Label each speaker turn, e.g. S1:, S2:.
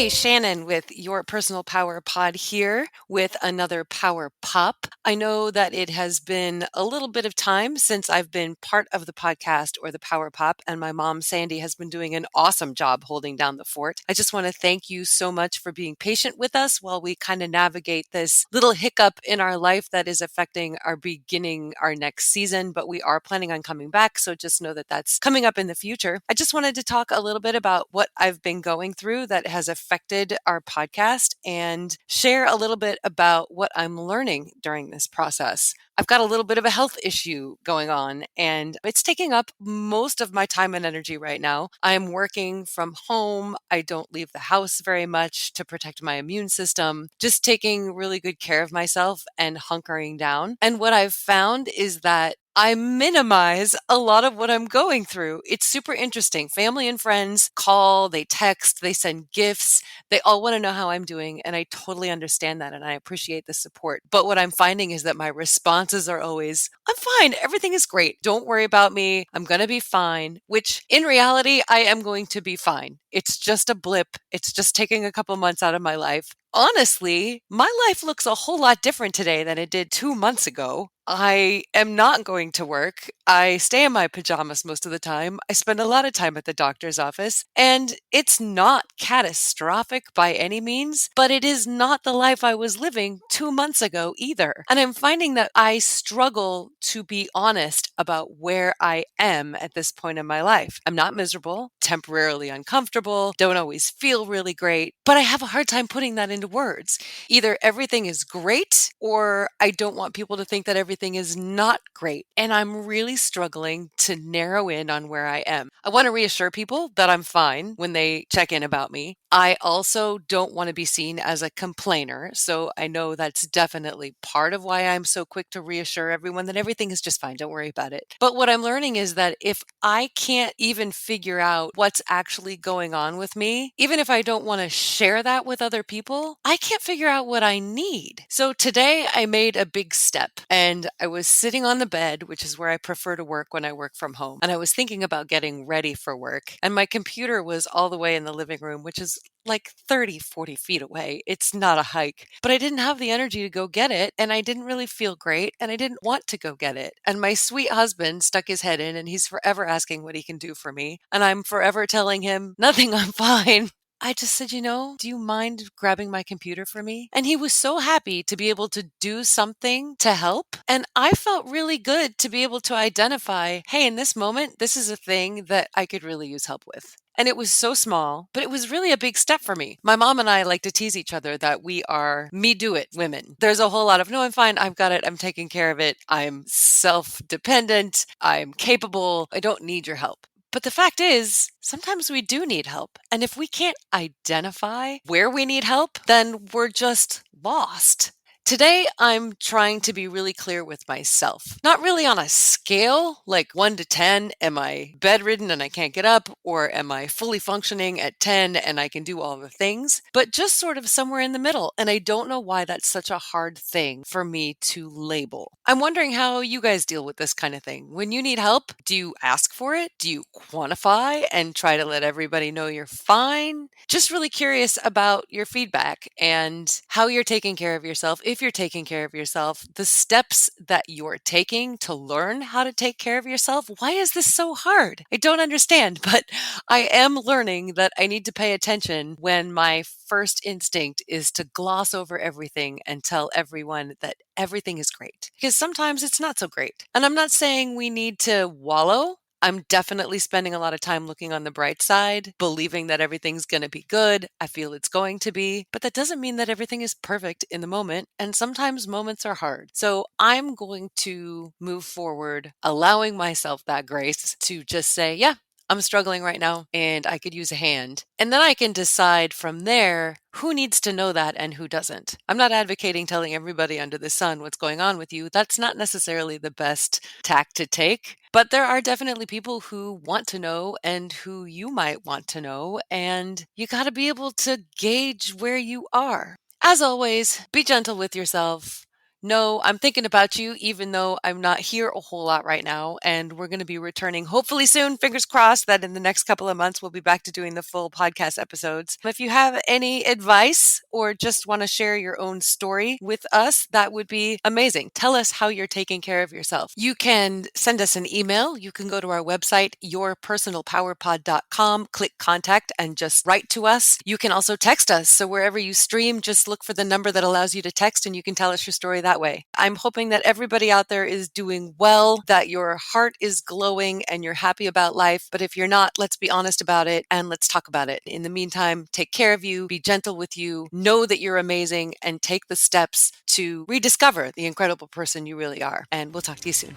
S1: Hey, Shannon with your Personal Power Pod here with another Power Pop. I know that it has been a little bit of time since I've been part of the podcast or the Power Pop, and my mom, Sandy, has been doing an awesome job holding down the fort. I just want to thank you so much for being patient with us while we kind of navigate this little hiccup in our life that is affecting our next season, but we are planning on coming back. So just know that that's coming up in the future. I just wanted to talk a little bit about what I've been going through that has affected our podcast and share a little bit about what I'm learning during this process. I've got a little bit of a health issue going on, and it's taking up most of my time and energy right now. I'm working from home. I don't leave the house very much to protect my immune system, just taking really good care of myself and hunkering down. And what I've found is that I minimize a lot of what I'm going through. It's super interesting. Family and friends call, they text, they send gifts. They all want to know how I'm doing. And I totally understand that. And I appreciate the support. But what I'm finding is that my responses are always, I'm fine. Everything is great. Don't worry about me. I'm going to be fine, which in reality, I am going to be fine. It's just a blip. It's just taking a couple months out of my life. Honestly, my life looks a whole lot different today than it did 2 months ago. I am not going to work. I stay in my pajamas most of the time. I spend a lot of time at the doctor's office, and it's not catastrophic by any means, but it is not the life I was living 2 months ago either. And I'm finding that I struggle to be honest about where I am at this point in my life. I'm not miserable, temporarily uncomfortable, don't always feel really great, but I have a hard time putting that into words. Either everything is great or I don't want people to think that everything is not great. And I'm really struggling to narrow in on where I am. I want to reassure people that I'm fine when they check in about me. I also don't want to be seen as a complainer. So I know that's definitely part of why I'm so quick to reassure everyone that everything is just fine. Don't worry about it. But what I'm learning is that if I can't even figure out what's actually going on with me, even if I don't want to share that with other people, I can't figure out what I need. So today I made a big step and I was sitting on the bed, which is where I prefer to work when I work from home. And I was thinking about getting ready for work. And my computer was all the way in the living room, which is like 30, 40 feet away. It's not a hike, but I didn't have the energy to go get it. And I didn't really feel great. And I didn't want to go get it. And my sweet husband stuck his head in and he's forever asking what he can do for me. And I'm forever telling him, nothing, I'm fine. I just said, do you mind grabbing my computer for me? And he was so happy to be able to do something to help. And I felt really good to be able to identify, hey, in this moment, this is a thing that I could really use help with. And it was so small, but it was really a big step for me. My mom and I like to tease each other that we are me do it women. There's a whole lot of, no, I'm fine. I've got it. I'm taking care of it. I'm self-dependent. I'm capable. I don't need your help. But the fact is, sometimes we do need help. And if we can't identify where we need help, then we're just lost. Today, I'm trying to be really clear with myself. Not really on a scale, like 1 to 10, am I bedridden and I can't get up? Or am I fully functioning at 10 and I can do all the things? But just sort of somewhere in the middle. And I don't know why that's such a hard thing for me to label. I'm wondering how you guys deal with this kind of thing. When you need help, do you ask for it? Do you quantify and try to let everybody know you're fine? Just really curious about your feedback and how you're taking care of yourself. If you're taking care of yourself, the steps that you're taking to learn how to take care of yourself. Why is this so hard? I don't understand, but I am learning that I need to pay attention when my first instinct is to gloss over everything and tell everyone that everything is great. Because sometimes it's not so great. And I'm not saying we need to wallow. I'm definitely spending a lot of time looking on the bright side, believing that everything's going to be good. I feel it's going to be, but that doesn't mean that everything is perfect in the moment. And sometimes moments are hard. So I'm going to move forward, allowing myself that grace to just say, yeah, I'm struggling right now and I could use a hand. And then I can decide from there who needs to know that and who doesn't. I'm not advocating telling everybody under the sun what's going on with you. That's not necessarily the best tack to take. But there are definitely people who want to know and who you might want to know. And you got to be able to gauge where you are. As always, be gentle with yourself. know I'm thinking about you, even though I'm not here a whole lot right now. And we're going to be returning hopefully soon. Fingers crossed that in the next couple of months, we'll be back to doing the full podcast episodes. If you have any advice or just want to share your own story with us, that would be amazing. Tell us how you're taking care of yourself. You can send us an email. You can go to our website, yourpersonalpowerpod.com, click contact, and just write to us. You can also text us. So wherever you stream, just look for the number that allows you to text and you can tell us your story that way. I'm hoping that everybody out there is doing well, that your heart is glowing and you're happy about life. But if you're not, let's be honest about it and let's talk about it. In the meantime, take care of you, be gentle with you, know that you're amazing, and take the steps to rediscover the incredible person you really are. And we'll talk to you soon.